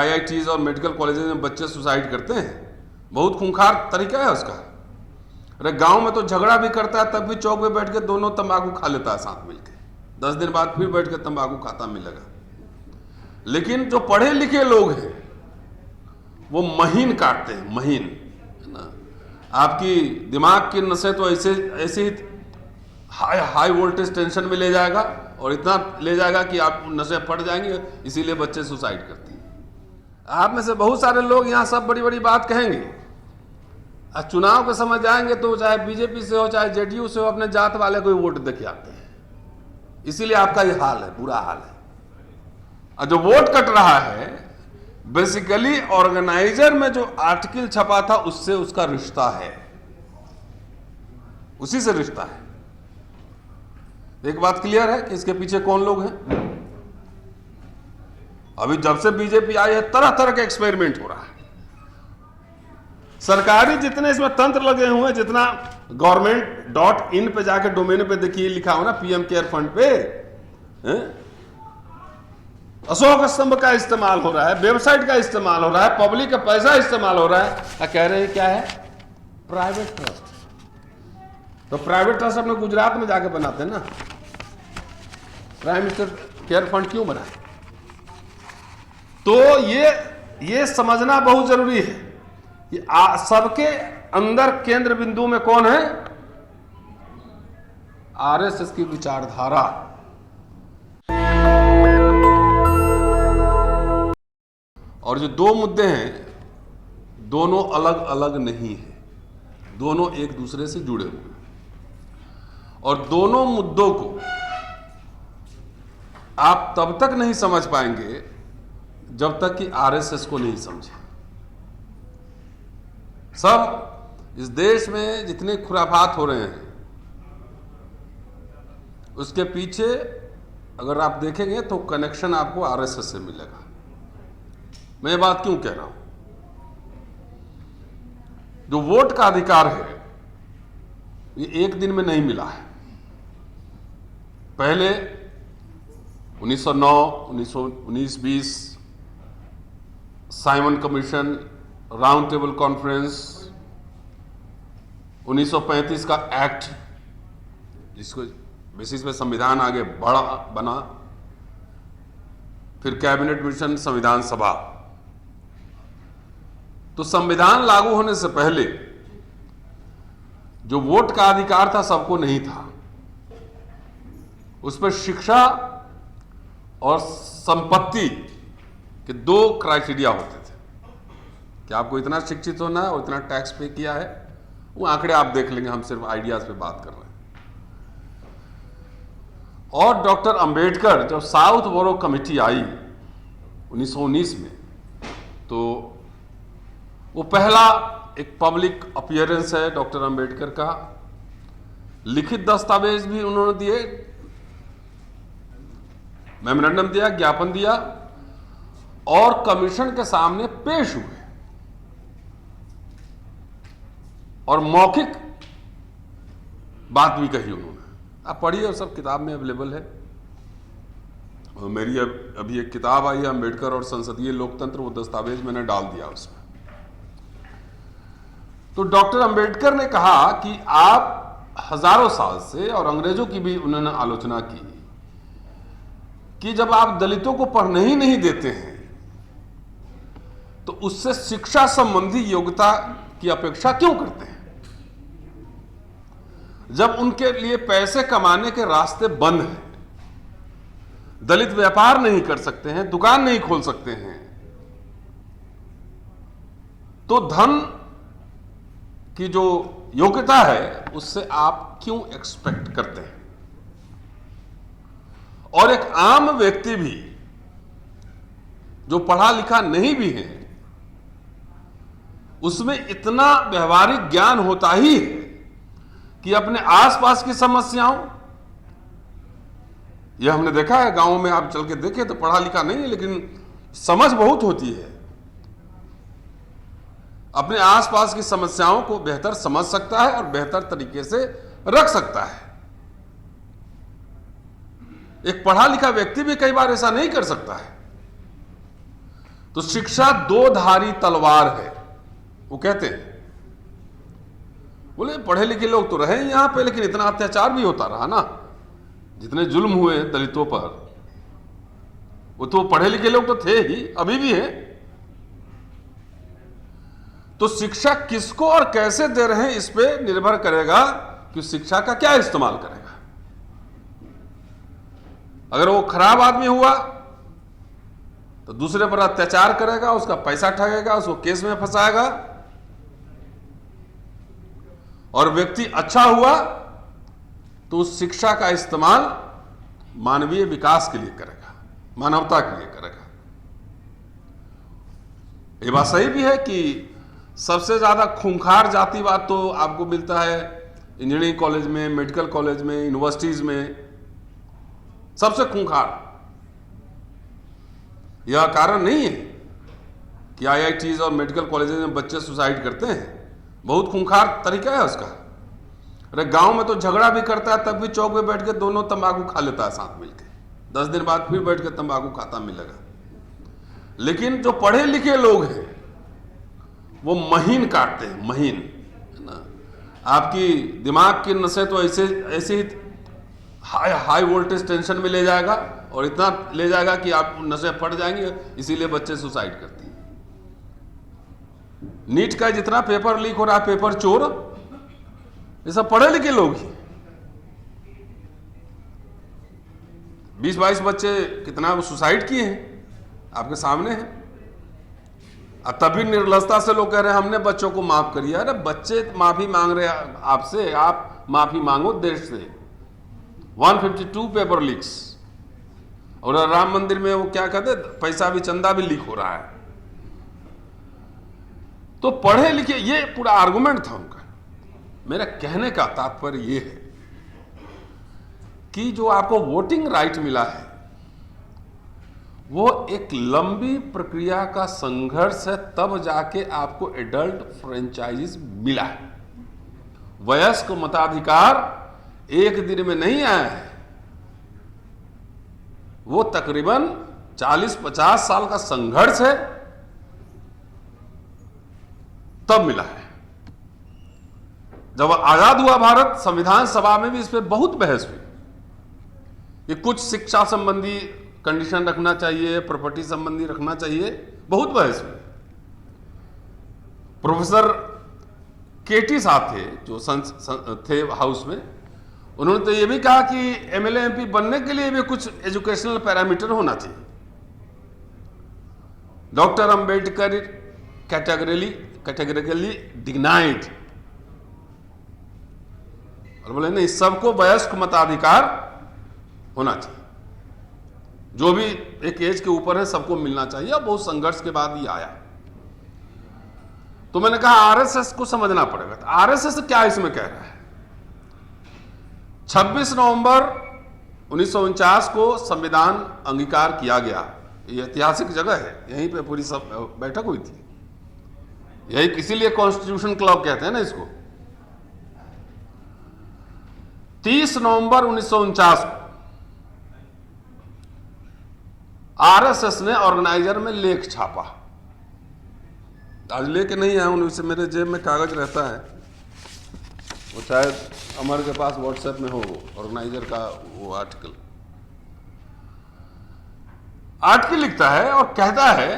IITs और medical colleges में बच्चे सुसाइड करते हैं, बहुत खूंखार तरीका है उसका। अरे गांव में तो झगड़ा भी करता है तब भी चौक पे बैठ के दोनों तंबाकू खा लेता है साथ मिलके, 10 दिन बाद फिर बैठ के तंबाकू खाता मिलेगा। लेकिन जो पढ़े लिखे लोग हैं वो महीन काटते हैं, महीन, है ना। आपकी दिमाग की नसें तो ऐसे ही हाई वोल्टेज टेंशन में ले जाएगा और इतना ले जाएगा कि आप नसें फट जाएंगे, इसीलिए बच्चे सुसाइड करते हैं। आप में से बहुत सारे लोग यहाँ सब बड़ी बड़ी बात कहेंगे, चुनाव के समय जाएंगे तो चाहे बीजेपी से हो चाहे जेडीयू से हो, अपने जात वाले को वोट देके आते हैं, इसीलिए आपका ये हाल है, बुरा हाल है। और जो वोट कट रहा है बेसिकली ऑर्गेनाइजर में जो आर्टिकल छपा था उससे उसका रिश्ता है, उसी से रिश्ता है। एक बात क्लियर है कि इसके पीछे कौन लोग हैं। अभी जब से बीजेपी आई है तरह तरह के एक्सपेरिमेंट हो रहा है, सरकारी जितने इसमें तंत्र लगे हुए हैं, जितना government.in पे जाके डोमेन पे देखिए लिखा हो ना PM केयर फंड पे, अशोक स्तंभ का इस्तेमाल हो रहा है, वेबसाइट का इस्तेमाल हो रहा है, पब्लिक का पैसा इस्तेमाल हो रहा है। कह रहे हैं क्या है, प्राइवेट ट्रस्ट। तो प्राइवेट ट्रस्ट अपने गुजरात में जाके बनाते हैं ना, प्राइम मिनिस्टर केयर फंड क्यों बनाए। तो ये समझना बहुत जरूरी है कि सबके अंदर केंद्र बिंदु में कौन है, RSS की विचारधारा। और जो दो मुद्दे हैं दोनों अलग अलग नहीं है, दोनों एक दूसरे से जुड़े हुए हैं, और दोनों मुद्दों को आप तब तक नहीं समझ पाएंगे जब तक कि RSS को नहीं समझे। सब इस देश में जितने खुराफात हो रहे हैं उसके पीछे अगर आप देखेंगे तो कनेक्शन आपको RSS से मिलेगा। मैं ये बात क्यों कह रहा हूं, जो वोट का अधिकार है ये एक दिन में नहीं मिला है। पहले 1909, 1919-20 Simon commission, round table conference, 1935 का एक्ट जिसको बेसिस पे संविधान आगे बना, फिर कैबिनेट मिशन, संविधान सभा। तो संविधान लागू होने से पहले जो वोट का अधिकार था सबको नहीं था, उस पर शिक्षा और संपत्ति के 2 क्राइटेरिया होते थे कि आपको इतना शिक्षित होना है और इतना टैक्स पे किया है। वो आंकड़े आप देख लेंगे, हम सिर्फ आइडियाज पे बात कर रहे हैं। और डॉक्टर अंबेडकर जब साउथ बोरो कमेटी आई 1919 में, तो वो पहला एक पब्लिक अपीयरेंस है डॉक्टर अंबेडकर का। लिखित दस्तावेज भी उन्होंने दिए, मेमोरेंडम दिया, ज्ञापन दिया और कमीशन के सामने पेश हुए और मौखिक बात भी कही उन्होंने। आप पढ़िए, और सब किताब में अवेलेबल है। और मेरी अभी एक किताब आई है अंबेडकर और संसदीय लोकतंत्र, वो दस्तावेज मैंने डाल दिया उसमें। तो डॉक्टर अंबेडकर ने कहा कि आप हजारों साल से, और अंग्रेजों की भी उन्होंने आलोचना की कि जब आप दलितों को पढ़ने ही नहीं देते हैं तो उससे शिक्षा संबंधी योग्यता की अपेक्षा क्यों करते हैं। जब उनके लिए पैसे कमाने के रास्ते बंद हैं, दलित व्यापार नहीं कर सकते हैं, दुकान नहीं खोल सकते हैं, तो धन की जो योग्यता है उससे आप क्यों एक्सपेक्ट करते हैं। और एक आम व्यक्ति भी जो पढ़ा लिखा नहीं भी है, उसमें इतना व्यवहारिक ज्ञान होता ही है कि अपने आसपास की समस्याओं, यह हमने देखा है गांवों में, आप चल के देखें तो पढ़ा लिखा नहीं है लेकिन समझ बहुत होती है, अपने आसपास की समस्याओं को बेहतर समझ सकता है और बेहतर तरीके से रख सकता है। एक पढ़ा लिखा व्यक्ति भी कई बार ऐसा नहीं कर सकता है। तो शिक्षा दो धारी तलवार है, वो कहते हैं। बोले पढ़े लिखे लोग तो रहे यहां पे, लेकिन इतना अत्याचार भी होता रहा ना, जितने जुल्म हुए दलितों पर, वो तो पढ़े लिखे लोग तो थे ही, अभी भी हैं। तो शिक्षा किसको और कैसे दे रहे हैं, इस पे निर्भर करेगा कि शिक्षा का क्या इस्तेमाल करेगा। अगर वो खराब आदमी हुआ तो दूसरे पर अत्याचार करेगा, उसका पैसा ठगेगा, उसको केस में फंसाएगा। और व्यक्ति अच्छा हुआ तो उस शिक्षा का इस्तेमाल मानवीय विकास के लिए करेगा, मानवता के लिए करेगा। ये बात सही भी है कि सबसे ज्यादा खूंखार जातिवाद तो आपको मिलता है इंजीनियरिंग कॉलेज में, मेडिकल कॉलेज में, यूनिवर्सिटीज में, सबसे खूंखार। यह कारण नहीं है कि आईआईटीज और मेडिकल कॉलेजेस में बच्चे सुसाइड करते हैं, बहुत खूंखार तरीका है उसका। अरे गांव में तो झगड़ा भी करता है, तब भी चौक पे बैठ के दोनों तंबाकू खा लेता है साथ मिलके, 10 दिन बाद फिर बैठ के तंबाकू खाता मिलेगा। लेकिन जो पढ़े लिखे लोग हैं वो महीन काटते हैं, महीन, है ना। आपकी दिमाग की नसें तो ऐसे ही हाई वोल्टेज टेंशन में ले जाएगा, और इतना ले जाएगा कि आप नसें फट जाएंगे। इसीलिए बच्चे सुसाइड करते हैं। नीट का जितना पेपर लीक हो रहा है, पेपर चोर, ये सब पढ़े लिखे लोग ही। 20-22 बच्चे कितना सुसाइड किए हैं, आपके सामने हैं। अब तभी निर्लजता से लोग कह रहे हैं हमने बच्चों को माफ करिए। अरे बच्चे माफी मांग रहे हैं आपसे, आप माफी मांगो देश से। 152 पेपर लीक्स, और राम मंदिर में वो क्या कहते, पैसा भी, चंदा भी लीक हो रहा है। तो पढ़े लिखे, ये पूरा आर्गुमेंट था उनका। मेरा कहने का तात्पर्य ये है कि जो आपको वोटिंग राइट मिला है वो एक लंबी प्रक्रिया का संघर्ष है, तब जाके आपको एडल्ट फ्रेंचाइज मिला है। वयस्क मताधिकार एक दिन में नहीं आया है, वो तकरीबन 40-50 साल का संघर्ष है, तब मिला है। जब आजाद हुआ भारत, संविधान सभा में भी इस पर बहुत बहस हुई कि कुछ शिक्षा संबंधी कंडीशन रखना चाहिए, प्रॉपर्टी संबंधी रखना चाहिए, बहुत बहस हुई। प्रोफेसर केटी साहब थे जो थे हाउस में, उन्होंने तो यह भी कहा कि एमएलए एमपी बनने के लिए भी कुछ एजुकेशनल पैरामीटर होना चाहिए। डॉक्टर अंबेडकर कैटेगरिकली डिग्नाइड, और बोले नहीं, सबको वयस्क मताधिकार होना चाहिए, जो भी एक एज के ऊपर है सबको मिलना चाहिए। और बहुत संघर्ष के बाद ये आया। तो मैंने कहा आरएसएस को समझना पड़ेगा। तो आरएसएस क्या इसमें कह रहा है? 26 नवंबर 1949 को संविधान अंगीकार किया गया। ये ऐतिहासिक जगह है, यहीं पे पूरी सब बैठक हुई थी। यही इसीलिए कॉन्स्टिट्यूशन क्लब कहते हैं ना इसको। 30 नवंबर 1949 को आरएसएस ने ऑर्गेनाइजर में लेख छापा। आज लेके नहीं आया हूं, उनसे मेरे जेब में कागज रहता है, वो शायद अमर के पास व्हाट्सएप में हो, ऑर्गेनाइजर का वो आर्टिकल लिखता है और कहता है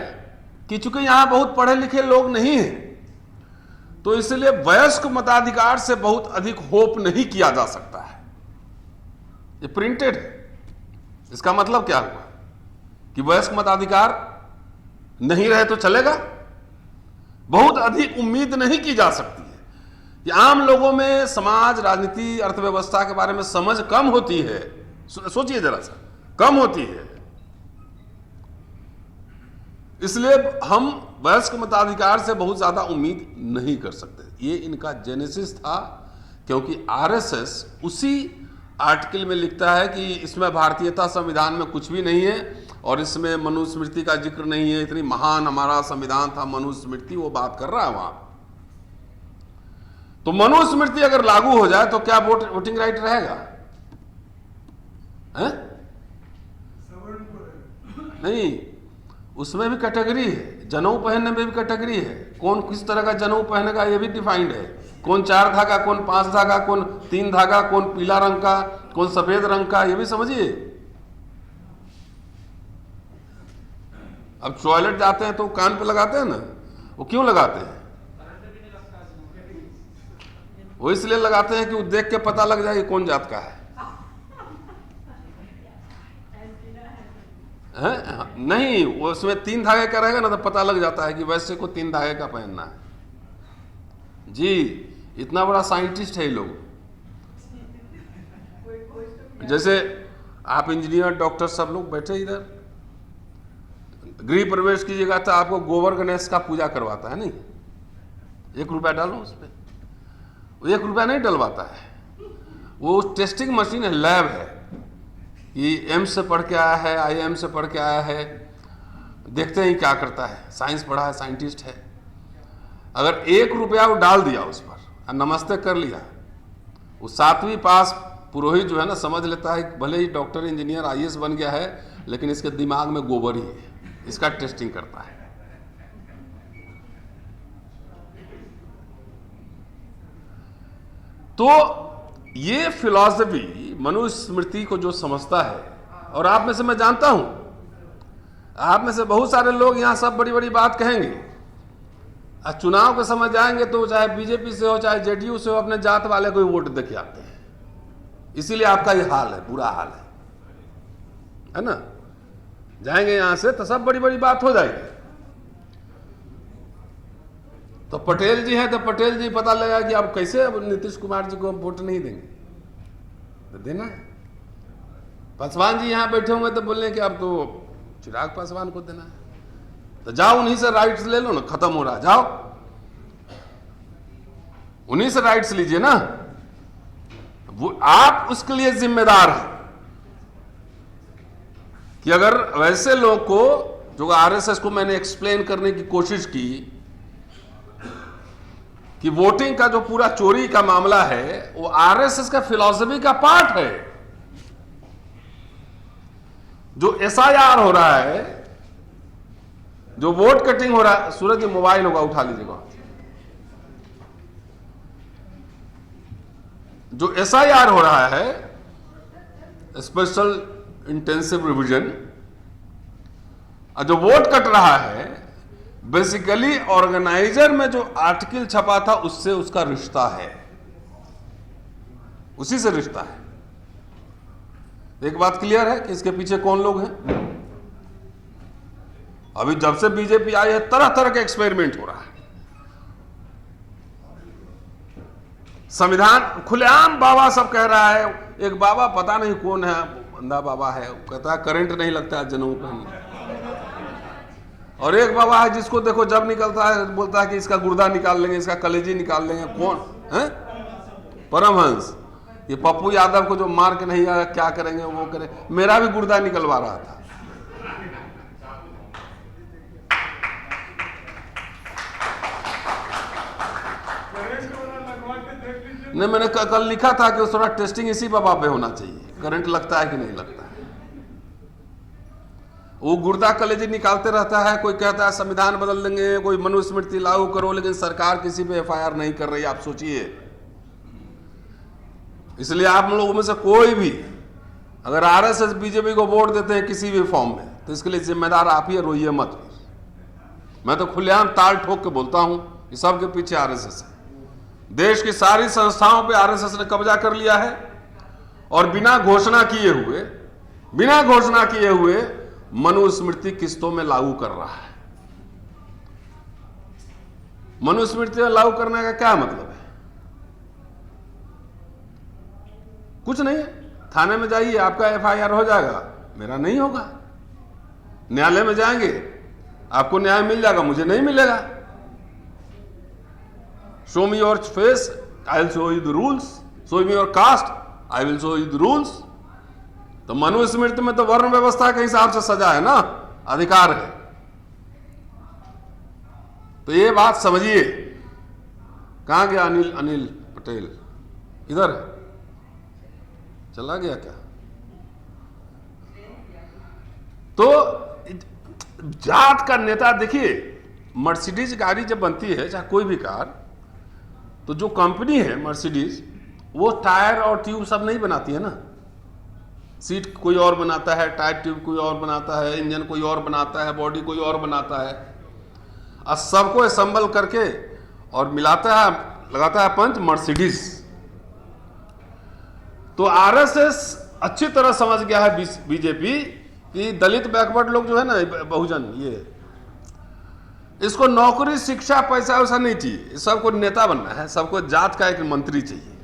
कि चूंकि यहां बहुत पढ़े लिखे लोग नहीं हैं, तो इसलिए वयस्क मताधिकार से बहुत अधिक होप नहीं किया जा सकता है। ये प्रिंटेड है। इसका मतलब क्या हुआ कि वयस्क मताधिकार नहीं रहे तो चलेगा? बहुत अधिक उम्मीद नहीं की जा सकती है। कि आम लोगों में समाज, राजनीति, अर्थव्यवस्था के बारे में समझ कम होती है। सोचिए जरा सा, कम होती है। इसलिए हम वयस्क मताधिकार से बहुत ज्यादा उम्मीद नहीं कर सकते। ये इनका जेनेसिस था, क्योंकि आरएसएस उसी आर्टिकल में लिखता है कि इसमें भारतीयता संविधान में कुछ भी नहीं है और इसमें मनुस्मृति का जिक्र नहीं है। इतनी महान हमारा संविधान था, मनुस्मृति वो बात कर रहा है वहां। तो मनुस्मृति अगर लागू हो जाए तो क्या वोटिंग राइट रहेगा? नहीं, उसमें भी कैटेगरी है, जनेऊ पहनने में भी कैटेगरी है। कौन किस तरह का जनेऊ पहनेगा ये भी डिफाइंड है। कौन 4 धागा, कौन 5 धागा, कौन 3 धागा, कौन पीला रंग का, कौन सफेद रंग का, ये भी समझिए। अब टॉयलेट जाते हैं तो कान पे लगाते हैं ना, वो क्यों लगाते हैं? वो इसलिए लगाते हैं कि वो देख के पता लग जाए कि कौन जात का है। नहीं, वो उसमें 3 धागे का रहेगा ना तो पता लग जाता है कि वैसे को 3 धागे का पहनना है। जी, इतना बड़ा साइंटिस्ट है ये लोग। जैसे आप इंजीनियर, डॉक्टर सब लोग बैठे इधर, गृह प्रवेश कीजिएगा तो आपको गोबर गणेश का पूजा करवाता है, नहीं? 1 रुपया डालो उस पर, वो 1 रुपया नहीं डलवाता है। वो टेस्टिंग मशीन है, लैब है, ये एम्स से पढ़ के आया है, IIM से पढ़ के आया है, देखते हैं क्या करता है। साइंस पढ़ा है, साइंटिस्ट है। अगर 1 रुपया वो डाल दिया उस पर और नमस्ते कर लिया, वो 7वीं पास पुरोहित जो है ना समझ लेता है भले ही डॉक्टर, इंजीनियर, IAS बन गया है, लेकिन इसके दिमाग में गोबर ही है। इसका टेस्टिंग करता है। तो ये फिलॉसफी मनुस्मृति को जो समझता है, और आप में से मैं जानता हूं, आप में से बहुत सारे लोग यहां सब बड़ी बड़ी बात कहेंगे, और चुनाव के समय जाएंगे तो चाहे बीजेपी से हो चाहे JDU से हो, अपने जात वाले को वोट देके आते हैं। इसीलिए आपका ये हाल है, बुरा हाल है ना? जाएंगे यहां से तो सब बड़ी बड़ी बात हो जाएगी। तो पटेल जी हैं तो पटेल जी पता लगा कि अब कैसे, अब नीतीश कुमार जी को हम वोट नहीं देंगे, तो देना है। पासवान जी यहां बैठे होंगे तो बोले कि अब तो चिराग पासवान को देना है, तो जाओ उन्हीं से राइट्स ले लो ना, खत्म हो रहा, जाओ उन्हीं से राइट्स लीजिए ना। वो आप उसके लिए जिम्मेदार हैं कि अगर वैसे लोग को, जो RSS को मैंने एक्सप्लेन करने की कोशिश की कि वोटिंग का जो पूरा चोरी का मामला है वो RSS का फिलॉसफी का पार्ट है। जो SIR हो रहा है, जो वोट कटिंग हो रहा है, सूरज जी मोबाइल होगा उठा लीजिएगा, जो SIR हो रहा है, स्पेशल इंटेंसिव रिवीजन, जो वोट कट रहा है, बेसिकली ऑर्गेनाइजर में जो आर्टिकल छपा था उससे उसका रिश्ता है, उसी से रिश्ता है। एक बात क्लियर है कि इसके पीछे कौन लोग हैं। अभी जब से बीजेपी आई है तरह तरह के एक्सपेरिमेंट हो रहा है। संविधान खुलेआम बाबा सब कह रहा है। एक बाबा पता नहीं कौन है, अंधा बाबा है, वो कहता है करंट नहीं लगता है जनेऊ पहनने। और एक बाबा है जिसको देखो जब निकलता है बोलता है कि इसका गुर्दा निकाल लेंगे, इसका कलेजी निकाल लेंगे। कौन है? परमहंस। ये पप्पू यादव को जो मार के नहीं आया, क्या करेंगे वो करें। मेरा भी गुर्दा निकलवा रहा था। नहीं, मैंने कल लिखा था कि थोड़ा टेस्टिंग इसी बाबा पे होना चाहिए, करंट लगता है कि नहीं लगता है। वो गुर्दा कलेजी निकालते रहता है। कोई कहता है संविधान बदल देंगे, कोई मनुस्मृति लागू करो, लेकिन सरकार किसी पे FIR नहीं कर रही। आप सोचिए। इसलिए आप लोगों में से कोई भी अगर RSS बीजेपी को वोट देते हैं किसी भी फॉर्म में, तो इसके लिए जिम्मेदार आप ही, रोइए मत। मैं तो खुलेआम ताल ठोक के बोलता हूं कि सबके पीछे RSS है। देश की सारी संस्थाओं पे RSS ने कब्जा कर लिया है और बिना घोषणा किए हुए मनुस्मृति किस्तों में लागू कर रहा है। मनुस्मृति में लागू करने का क्या मतलब है? कुछ नहीं है। थाने में जाइए, आपका FIR हो जाएगा, मेरा नहीं होगा। न्यायालय में जाएंगे, आपको न्याय मिल जाएगा, मुझे नहीं मिलेगा। Show me your face, I will show you the rules. Show me your caste, I will show you the rules. तो मनुस्मृति में तो वर्ण व्यवस्था के हिसाब से सजा है ना, अधिकार है। तो ये बात समझिए। कहां गया अनिल पटेल? इधर है, चला गया क्या? तो जात का नेता, देखिए मर्सिडीज गाड़ी जब बनती है, चाहे कोई भी कार, तो जो कंपनी है मर्सिडीज, वो टायर और ट्यूब सब नहीं बनाती है ना। सीट कोई और बनाता है, टायर ट्यूब कोई और बनाता है, इंजन कोई और बनाता है, बॉडी कोई और बनाता है, और सबको असेंबल करके और मिलाता है, लगाता है पंच मर्सिडीज। तो आरएसएस अच्छी तरह समझ गया है बीजेपी कि दलित बैकवर्ड लोग जो है ना, बहुजन, ये इसको नौकरी, शिक्षा, पैसा वैसा नहीं चाहिए, सबको नेता बनना है, सबको जात का एक मंत्री चाहिए,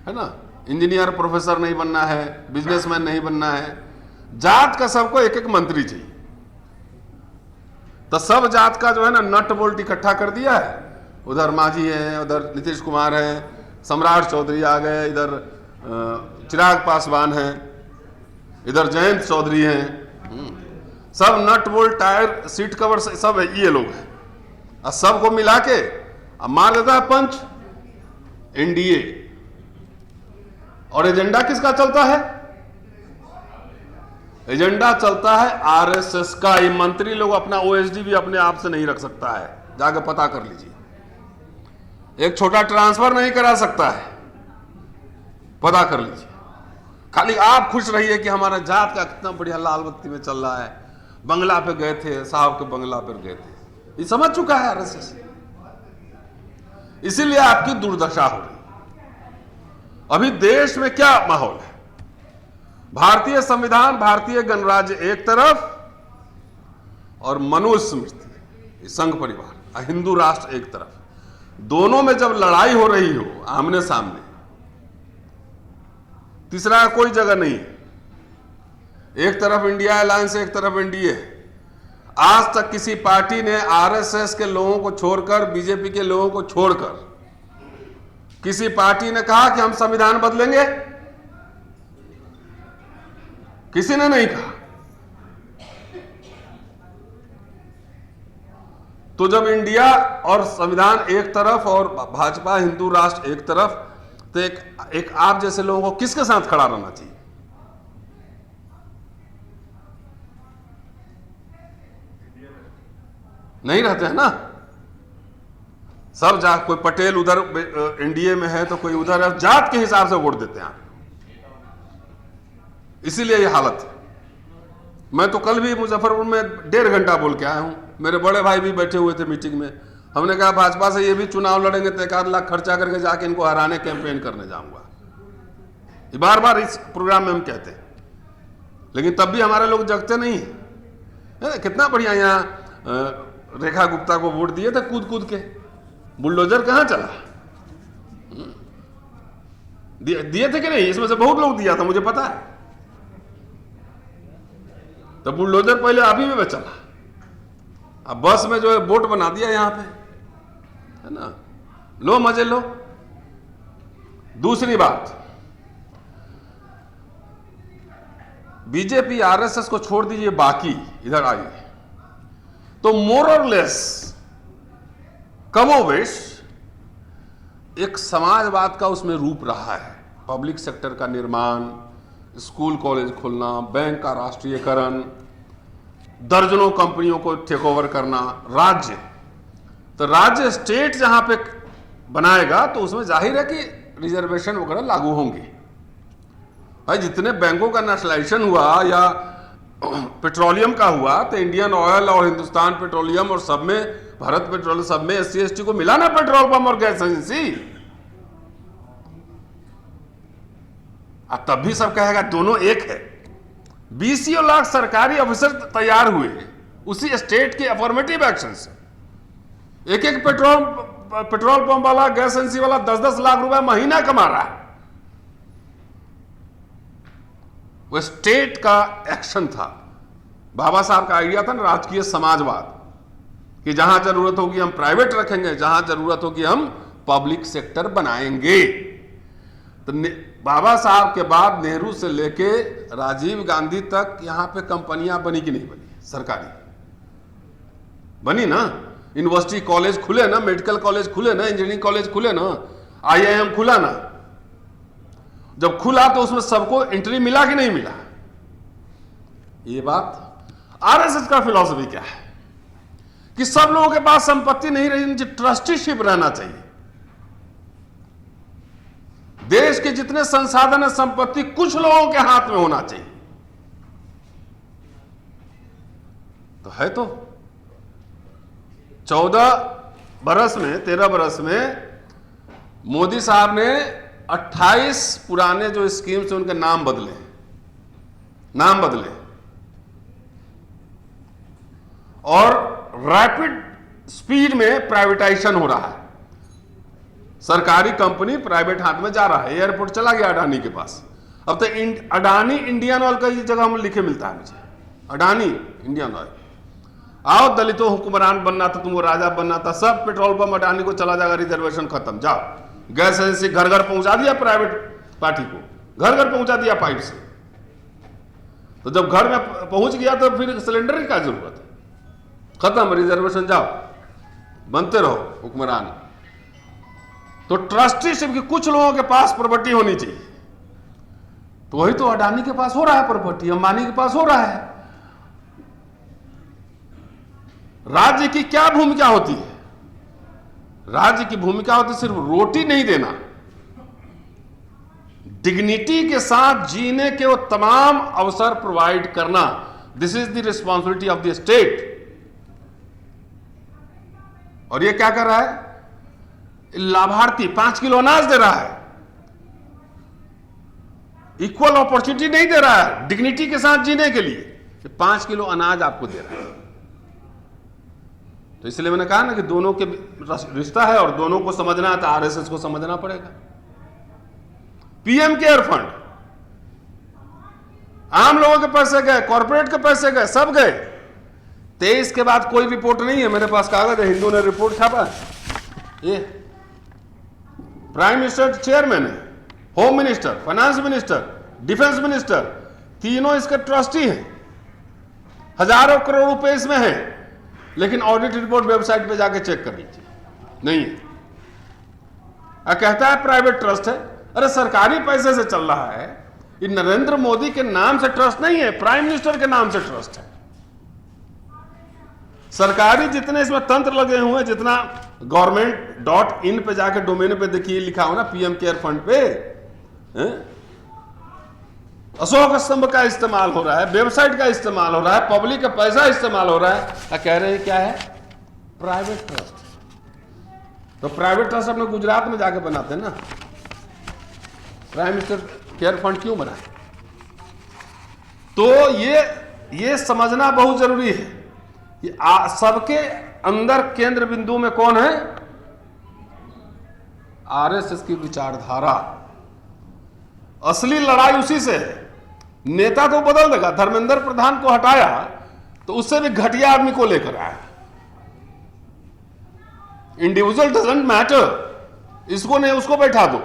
है ना। इंजीनियर प्रोफेसर नहीं बनना है, बिजनेसमैन नहीं बनना है, जात का सबको एक एक मंत्री चाहिए। तो सब जात का जो है ना नट बोल्ट इकट्ठा कर दिया है। उधर मांझी है, उधर नीतीश कुमार है, सम्राट चौधरी आ गए, इधर चिराग पासवान है, इधर जयंत चौधरी हैं, सब nut bolt, tyre, seat cover सब है, ये लोग हैं। और सबको मिला के अब मार देता है पंच एनडीए। और एजेंडा किसका चलता है? एजेंडा चलता है आरएसएस का। ये मंत्री लोग अपना ओएसडी भी अपने आप से नहीं रख सकता है, जाके पता कर लीजिए। एक छोटा ट्रांसफर नहीं करा सकता है, पता कर लीजिए। खाली आप खुश रहिए कि हमारा जात का कितना बढ़िया लाल बत्ती में चल रहा है, बंगला पे गए थे, साहब के बंगला पर गए थे, ये समझ चुका है आरएसएस। इसीलिए आपकी दुर्दशा हो रही। अभी देश में क्या माहौल है? भारतीय संविधान, भारतीय गणराज्य एक तरफ, और मनुस्मृति, संघ परिवार, हिंदू राष्ट्र एक तरफ। दोनों में जब लड़ाई हो रही हो आमने सामने, तीसरा कोई जगह नहीं है। एक तरफ इंडिया अलायंस, एक तरफ एनडीए। आज तक किसी पार्टी ने आरएसएस के लोगों को छोड़कर, बीजेपी के लोगों को छोड़कर, किसी पार्टी ने कहा कि हम संविधान बदलेंगे? किसी ने नहीं कहा। तो जब इंडिया और संविधान एक तरफ और भाजपा हिंदू राष्ट्र एक तरफ, तो एक आप जैसे लोगों को किसके साथ खड़ा रहना चाहिए? नहीं रहते हैं ना सब। कोई पटेल उधर एनडीए में है तो कोई उधर है, जात के हिसाब से वोट देते हैं। इसीलिए ये हालत है। मैं तो कल भी मुजफ्फरपुर में 1.5 घंटा बोल के आया हूं। मेरे बड़े भाई भी बैठे हुए थे मीटिंग में। हमने कहा भाजपा से ये भी चुनाव लड़ेंगे तो 1 लाख खर्चा करके जाके इनको हराने कैंपेन करने जाऊंगा। ये बार बार इस प्रोग्राम में हम कहते हैं, लेकिन तब भी हमारे लोग जगते नहीं है। कितना बढ़िया यहाँ रेखा गुप्ता को वोट दिए थे कूद कूद के। बुलडोजर कहां चला? दिए थे कि नहीं? इसमें से बहुत लोग दिया था, मुझे पता है। तो बुलडोजर पहले आप ही में चला, अब बस में जो है बोट बना दिया यहां पे, है ना। लो मजे लो। दूसरी बात, बीजेपी आरएसएस को छोड़ दीजिए, बाकी इधर आइए तो मोर और लेस कमोवेश एक समाजवाद का उसमें रूप रहा है। पब्लिक सेक्टर का निर्माण, स्कूल कॉलेज खोलना, बैंक का राष्ट्रीयकरण, दर्जनों कंपनियों को टेक ओवर करना, राज्य। तो राज्य स्टेट जहां पे बनाएगा तो उसमें जाहिर है कि रिजर्वेशन वगैरह लागू होंगे। भाई जितने बैंकों का नेशनलाइजेशन हुआ या पेट्रोलियम का हुआ, तो इंडियन ऑयल और हिंदुस्तान पेट्रोलियम और सब में, भारत पेट्रोलियम सब में SC ST को मिला ना पेट्रोल पंप और गैस एजेंसी। अब तब भी सब कहेगा दोनों एक है। 20 लाख सरकारी ऑफिसर तैयार हुए उसी स्टेट के अफर्मेटिव एक्शन से। एक एक पेट्रोल पंप वाला, गैस एजेंसी वाला 10-10 लाख रुपए महीना कमा रहा है। वो स्टेट का एक्शन था। बाबा साहब का आइडिया था ना, राजकीय समाजवाद, कि जहां जरूरत होगी हम प्राइवेट रखेंगे, जहां जरूरत होगी हम पब्लिक सेक्टर बनाएंगे। तो बाबा साहब के बाद नेहरू से लेके राजीव गांधी तक यहां पे कंपनियां बनी कि नहीं बनी? सरकारी बनी ना। यूनिवर्सिटी कॉलेज खुले ना, मेडिकल कॉलेज खुले ना, इंजीनियरिंग कॉलेज खुले ना, IIM खुला ना। जब खुला तो उसमें सबको एंट्री मिला कि नहीं मिला? ये बात आरएसएस का फिलॉसफी क्या है कि सब लोगों के पास संपत्ति नहीं रही, ट्रस्टीशिप रहना चाहिए। देश के जितने संसाधन है, संपत्ति कुछ लोगों के हाथ में होना चाहिए। तो है तो 13 बरस में मोदी साहब ने 28 पुराने जो स्कीम्स हैं उनके नाम बदले और रैपिड स्पीड में प्राइवेटाइजेशन हो रहा है। सरकारी कंपनी प्राइवेट हाथ में जा रहा है। एयरपोर्ट चला गया अडानी के पास। अब तो अडानी इंडियन ऑयल का ये जगह में लिखे मिलता है मुझे, अडानी इंडियन ऑयल। आओ दलितों हुक्मरान बनना था, तुमको राजा बनना था, सब पेट्रोल पंप अडानी को चला जाएगा, रिजर्वेशन खत्म, जाओ। गैस एजेंसी घर घर पहुंचा दिया प्राइवेट पार्टी को, घर घर पहुंचा दिया पाइप से। तो जब घर में पहुंच गया तो फिर सिलेंडर की क्या जरूरत है, खत्म, रिजर्वेशन, जाओ, बनते रहो हुक्मरान। तो ट्रस्टीशिप की कुछ लोगों के पास प्रॉपर्टी होनी चाहिए। तो वही तो अडानी के पास हो रहा है प्रॉपर्टी, अंबानी के पास हो रहा है। राज्य की क्या भूमिका होती है? राज्य की भूमिका होती है सिर्फ रोटी नहीं देना, डिग्निटी के साथ जीने के वो तमाम अवसर प्रोवाइड करना। This is the responsibility of the state. और ये क्या कर रहा है? लाभार्थी 5 किलो अनाज दे रहा है, इक्वल अपॉर्चुनिटी नहीं दे रहा है डिग्निटी के साथ जीने के लिए। 5 किलो अनाज आपको दे रहा है। तो इसलिए मैंने कहा ना कि दोनों के रिश्ता है और दोनों को समझना है, तो आरएसएस को समझना पड़ेगा। पीएम केयर फंड, आम लोगों के पैसे गए, कॉर्पोरेट के पैसे गए, सब गए। 23 के बाद कोई रिपोर्ट नहीं है। मेरे पास कागज है, हिंदू ने रिपोर्ट छापा। ये प्राइम मिनिस्टर चेयरमैन है, home minister, finance minister, defence minister, तीनों इसके ट्रस्टी हैं। हजारों करोड़ रुपए इसमें है, लेकिन ऑडिट रिपोर्ट वेबसाइट पे जाके चेक कर लीजिए, नहीं है। कहता है प्राइवेट ट्रस्ट है। अरे सरकारी पैसे से चल रहा है। ये नरेंद्र मोदी के नाम से ट्रस्ट नहीं है, प्राइम मिनिस्टर के नाम से ट्रस्ट है। सरकारी जितने इसमें तंत्र लगे हुए हैं, जितना government.in पे जाके डोमेन पे देखिए, लिखा हो ना पीएम केयर फंड पे, अशोक स्तंभ का इस्तेमाल हो रहा है, वेबसाइट का इस्तेमाल हो रहा है, पब्लिक का पैसा इस्तेमाल हो रहा है। कह रहे हैं क्या है? Private trust. तो प्राइवेट ट्रस्ट अपने गुजरात में जाके बनाते हैं ना। प्राइम मिनिस्टर केयर फंड क्यों बनाए? तो ये समझना बहुत जरूरी है कि सबके अंदर केंद्र बिंदु में कौन है? आरएसएस की विचारधारा। असली लड़ाई उसी से है। नेता तो बदल देगा। धर्मेंद्र प्रधान को हटाया तो उससे भी घटिया आदमी को लेकर आया। इंडिविजुअल डजंट मैटर, इसको नहीं उसको बैठा दो।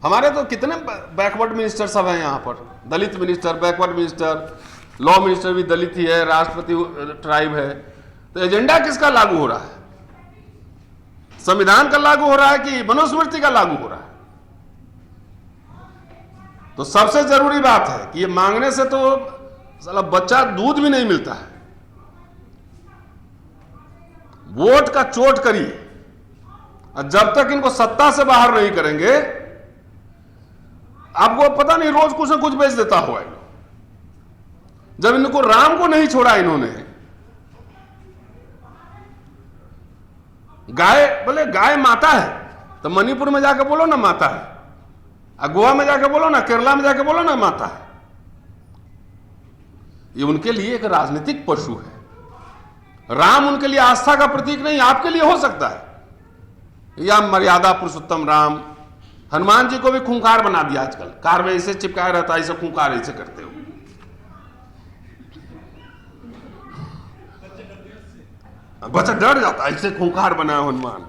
हमारे तो कितने बैकवर्ड मिनिस्टर सब हैं यहां पर, Dalit minister, backward minister, law minister भी दलित ही है, राष्ट्रपति ट्राइब है। तो एजेंडा किसका लागू हो रहा है? संविधान का लागू हो रहा है कि मनुस्मृति का लागू हो रहा है? तो सबसे जरूरी बात है कि ये मांगने से तो साला बच्चा दूध भी नहीं मिलता है। वोट का चोट करिए, और जब तक इनको सत्ता से बाहर नहीं करेंगे, आपको पता नहीं रोज कुछ ना कुछ बेच देता हुआ। जब इनको राम को नहीं छोड़ा इन्होंने, गाय, बोले गाय माता है, तो मणिपुर में जाके बोलो ना माता है, गोवा में जाके बोलो ना, केरला में जाके बोलो ना माता है। ये उनके लिए एक राजनीतिक पशु है। राम उनके लिए आस्था का प्रतीक नहीं, आपके लिए हो सकता है। या मर्यादा पुरुषोत्तम राम। हनुमान जी को भी खूंखार बना दिया आजकल, कार में ऐसे चिपकाया रहता है, ऐसे खूंखार ऐसे करते हो। बच्चा डर जाता है, ऐसे खूंखार बना है हनुमान।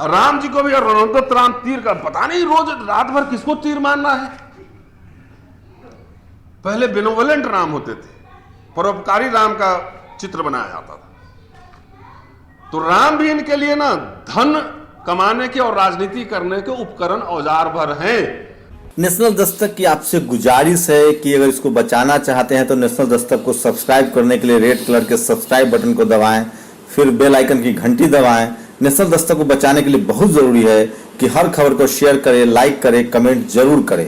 राम जी को भी रणोदत राम तीर का, पता नहीं रोज रात भर किसको तीर मारना है। पहले बेनोवलेंट राम होते थे, परोपकारी राम का चित्र बनाया जाता था। तो राम भी इनके लिए ना धन कमाने के और राजनीति करने के उपकरण, औजार भर हैं। नेशनल दस्तक की आपसे गुजारिश है कि अगर इसको बचाना चाहते हैं तो नेशनल दस्तक को सब्सक्राइब करने के लिए रेड कलर के सब्सक्राइब बटन को दबाएं, फिर बेल आइकन की घंटी दबाएं। नेशनल दस्तक को बचाने के लिए बहुत ज़रूरी है कि हर खबर को शेयर करें, लाइक करें, कमेंट जरूर करें।